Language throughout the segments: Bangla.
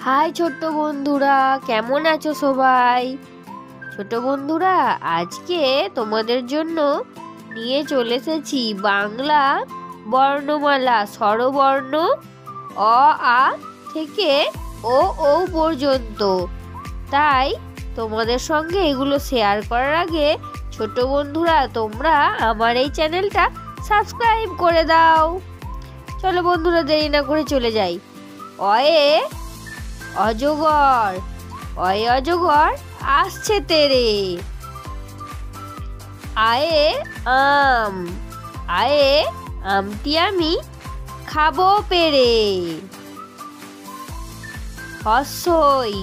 হাই ছোট্ট বন্ধুরা, কেমন আছো সবাই? ছোট বন্ধুরা, আজকে তোমাদের জন্য নিয়ে চলে এসেছি বাংলা বর্ণমালা স্বরবর্ণ অ আ থেকে ও ঔ পর্যন্ত। তাই তোমাদের সঙ্গে এগুলো শেয়ার করার আগে ছোট বন্ধুরা, তোমরা আমার এই চ্যানেলটা সাবস্ক্রাইব করে দাও। চলো বন্ধুরা, দেরি না করে চলে যাই। অয়ে অজগর, অয়ে অজগর আসছে তেরে। আয়ে আম, আয়ে আমটি আমি খাবো পেরে। হর্ষই,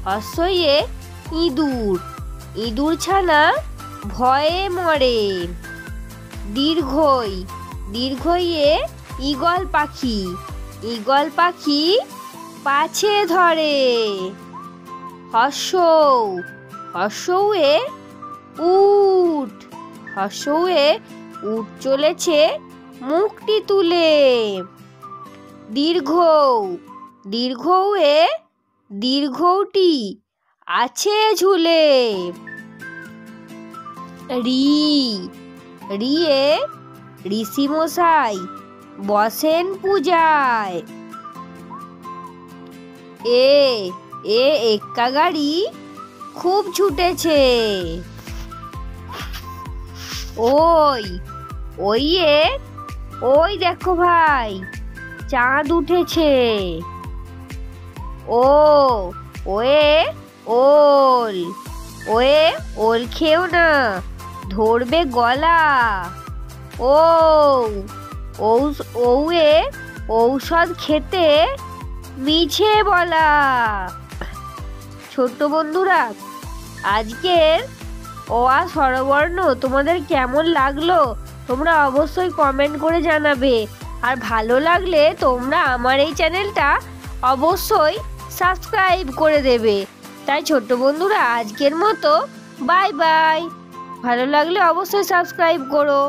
হর্ষইয়ে ইঁদুর, ইঁদুর ছানা ভয়ে মরে। দীর্ঘই, দীর্ঘইয়ে ঈগল পাখি, ঈগল পাখি পাছে ধরে। হর্ষৌ, হর্ষৌয়ে উট, হর্ষৌয়ে উট চলেছে মুখটি তুলে। দীর্ঘৌ, দীর্ঘৌয়ে দীর্ঘৌটি আছে ঝুলে। রি, রিয়ে ঋষি মশাই বসেন পূজায়। এ, এ এক্কা গাড়ি খুব ছুটেছে। ওই, ওইয়ে ওই দেখো ভাই, চাঁদ উঠেছে। ও, ওয়ে ওল, ওয়ে ওল খেও না, ধরবে গলা। ও, ওয়ে ঔষধ খেতে মিছে বলা। ছোট্ট বন্ধুরা, আজকের অ আ স্বরবর্ণ তোমাদের কেমন লাগলো তোমরা অবশ্যই কমেন্ট করে জানাবে। আর ভালো লাগলে তোমরা আমার এই চ্যানেলটা অবশ্যই সাবস্ক্রাইব করে দেবে। তাই ছোট্ট বন্ধুরা, আজকের মতো বাই বাই। ভালো লাগলে অবশ্যই সাবস্ক্রাইব করো।